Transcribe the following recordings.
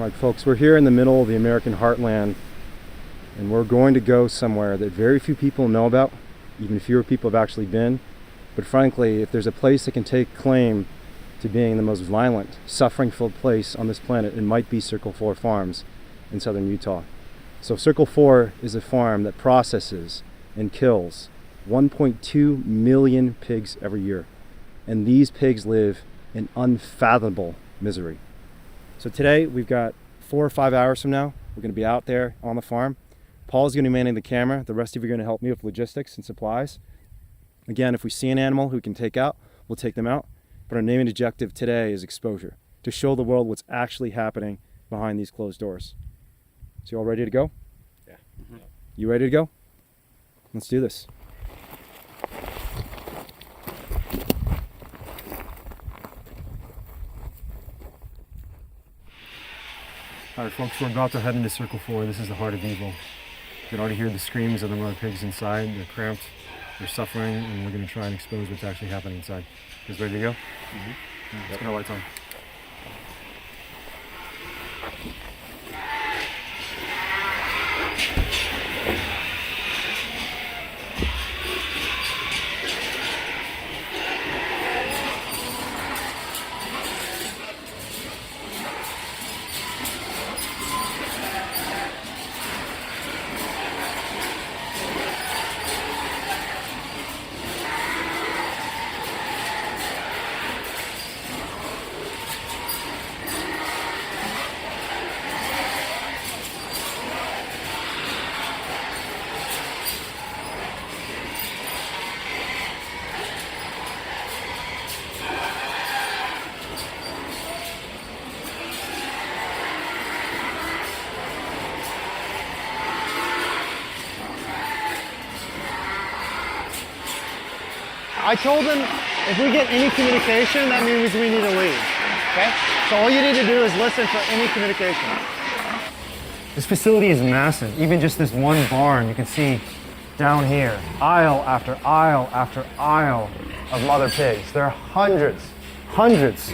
All right, folks, we're here in the middle of the American heartland, and we're going to go somewhere that very few people know about, even fewer people have actually been. But frankly, if there's a place that can take claim to being the most violent, suffering-filled place on this planet, it might be Circle 4 Farms in southern Utah. So Circle 4 is a farm that processes and kills 1.2 million pigs every year. And these pigs live in unfathomable misery. So today we've got 4 or 5 hours from now, we're going to be out there on the farm. Paul's going to be manning the camera. The rest of you are going to help me with logistics and supplies. Again, if we see an animal who we can take out, we'll take them out. But our main objective today is exposure, to show the world what's actually happening behind these closed doors. So you all ready to go? Yeah. You ready to go? Let's do this. All right, folks, we're about to head into Circle 4. This is the heart of evil. You can already hear the screams of the mother pigs inside. They're cramped, they're suffering, and we're going to try and expose what's actually happening inside. You guys ready to go? Mm-hmm. Let's get our lights on. I told them if we get any communication, that means we need to leave, okay? So all you need to do is listen for any communication. This facility is massive. Even just this one barn, you can see down here, aisle after aisle after aisle of mother pigs. There are hundreds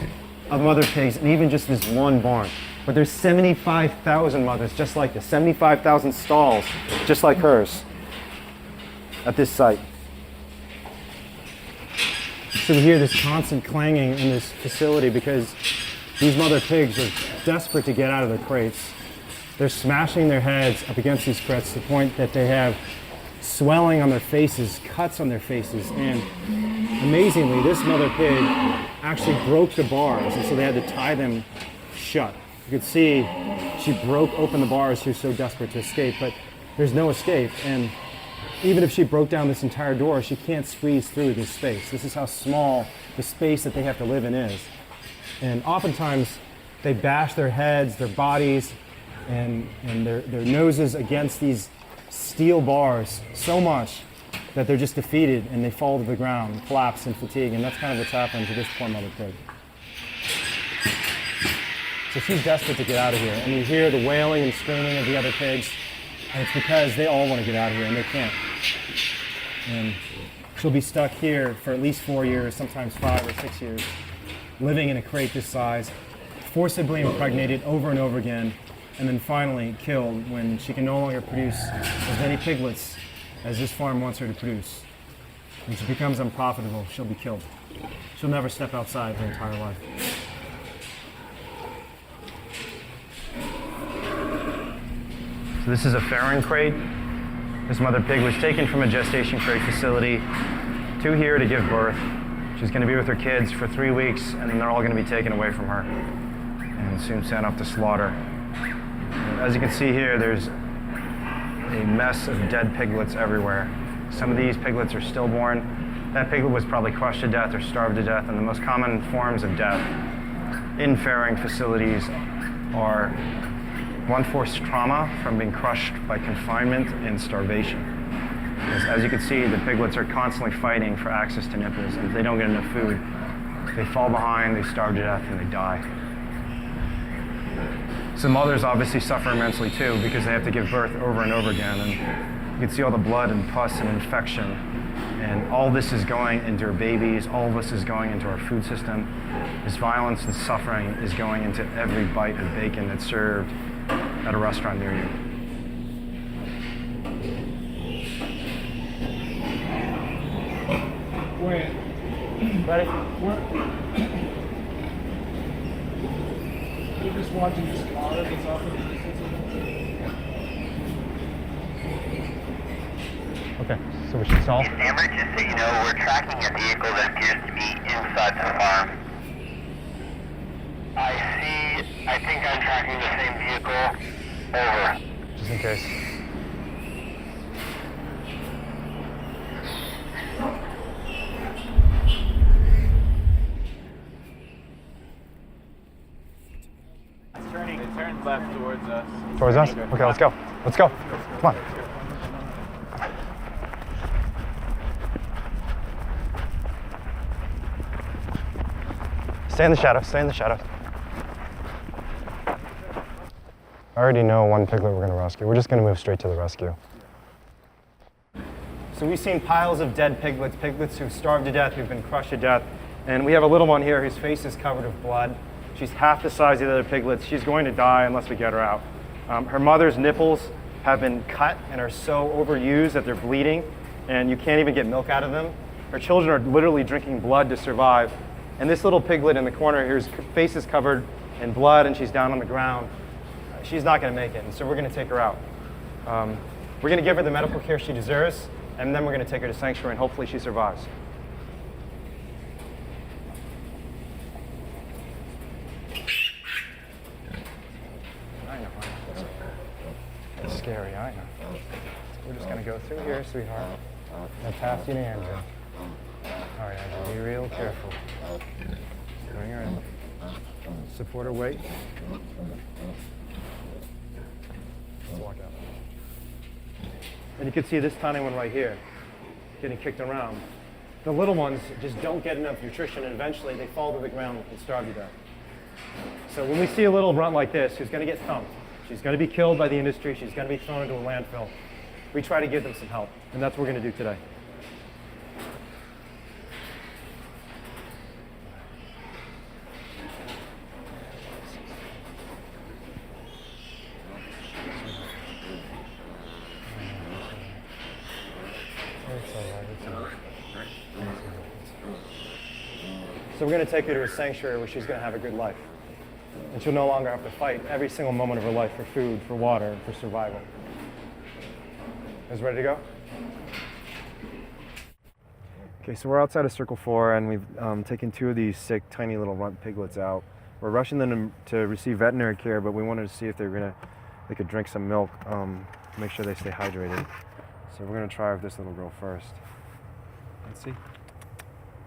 of mother pigs in even just this one barn. But there's 75,000 mothers just like this, 75,000 stalls just like hers at this site. So we hear this constant clanging in this facility because these mother pigs are desperate to get out of their crates. They're smashing their heads up against these crates to the point that they have swelling on their faces, cuts on their faces, and amazingly, this mother pig actually broke the bars, and so they had to tie them shut. You could see she broke open the bars. She was so desperate to escape, but there's no escape, and even if she broke down this entire door, she can't squeeze through this space. This is how small the space that they have to live in is. And oftentimes, they bash their heads, their bodies, and their noses against these steel bars so much that they're just defeated and they fall to the ground, collapse in fatigue, and that's kind of what's happened to this poor mother pig. So she's desperate to get out of here, and you hear the wailing and screaming of the other pigs, and it's because they all want to get out of here and they can't. And she'll be stuck here for at least 4 years, sometimes 5 or 6 years, living in a crate this size, forcibly impregnated over and over again, and then finally killed when she can no longer produce as many piglets as this farm wants her to produce. When she becomes unprofitable, she'll be killed. She'll never step outside her entire life. So this is a farrowing crate. This mother pig was taken from a gestation crate facility to here to give birth. She's going to be with her kids for 3 weeks, and then they're all going to be taken away from her and soon sent off to slaughter. And as you can see here, there's a mess of dead piglets everywhere. Some of these piglets are stillborn. That piglet was probably crushed to death or starved to death, and the most common forms of death in farrowing facilities are blunt force trauma from being crushed by confinement and starvation. As you can see, the piglets are constantly fighting for access to nipples, and if they don't get enough food, they fall behind, they starve to death, and they die. So mothers obviously suffer immensely too because they have to give birth over and over again, and you can see all the blood and pus and infection And all this is going into our babies, all of this is going into our food system. This violence and suffering is going into every bite of bacon that's served at a restaurant near you. Wayne, Ready? you're just watching this car that's off in the distance. Okay, so we should solve. Amber, just so you know, we're tracking a vehicle that appears to be inside the farm. I think I'm tracking the same vehicle. Over. Just in case. It turned left towards us. Towards us? Okay, let's go. Let's go. Come on. Stay in the shadows, stay in the shadows. I already know one piglet we're going to rescue. We're just going to move straight to the rescue. So we've seen piles of dead piglets, piglets who've starved to death, who've been crushed to death. And we have a little one here whose face is covered with blood. She's half the size of the other piglets. She's going to die unless we get her out. Her mother's nipples have been cut and are so overused that they're bleeding, and you can't even get milk out of them. Her children are literally drinking blood to survive. And this little piglet in the corner here, her face is covered in blood and she's down on the ground. She's not going to make it, and so we're going to take her out. We're going to give her the medical care she deserves, and then we're going to take her to sanctuary, and hopefully she survives. I know. It's scary, I know. We're just going to go through here, sweetheart, and pass you to Andrew. All right, Andrew, be real careful. Bring her in. Support her weight. Let's walk out. And you can see this tiny one right here getting kicked around. The little ones just don't get enough nutrition, and eventually they fall to the ground and starve to death. So when we see a little runt like this who's going to get thumped, she's going to be killed by the industry, she's going to be thrown into a landfill, we try to give them some help, and that's what we're going to do today. So we're going to take her to a sanctuary where she's going to have a good life. And she'll no longer have to fight every single moment of her life for food, for water, and for survival. You guys ready to go? Okay, so we're outside of Circle 4, and we've taken 2 of these sick, tiny little runt piglets out. We're rushing them to receive veterinary care, but we wanted to see if they could drink some milk, make sure they stay hydrated. So we're going to try with this little girl first. Let's see.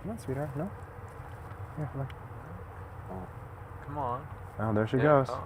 Come on, sweetheart. No? Here, come on. Come on. Oh, there she goes. Oh.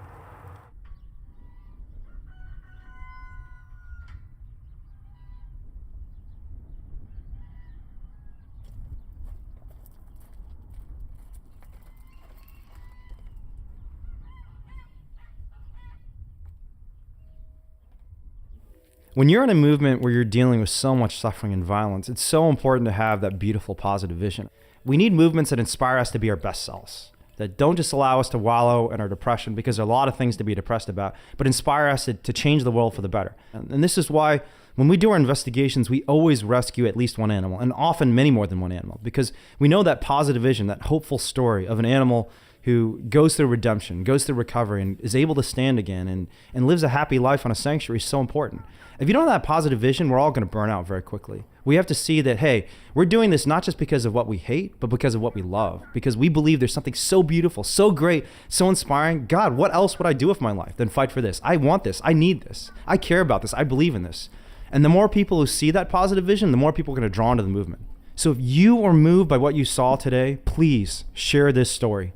When you're in a movement where you're dealing with so much suffering and violence, it's so important to have that beautiful, positive vision. We need movements that inspire us to be our best selves, that don't just allow us to wallow in our depression, because there are a lot of things to be depressed about, but inspire us to change the world for the better. And this is why when we do our investigations, we always rescue at least one animal, and often many more than one animal, because we know that positive vision, that hopeful story of an animal who goes through redemption, goes through recovery, and is able to stand again and lives a happy life on a sanctuary is so important. If you don't have that positive vision, we're all going to burn out very quickly. We have to see that, hey, we're doing this not just because of what we hate, but because of what we love, because we believe there's something so beautiful, so great, so inspiring. God, what else would I do with my life than fight for this? I want this. I need this. I care about this. I believe in this. And the more people who see that positive vision, the more people are going to draw into the movement. So if you are moved by what you saw today, please share this story.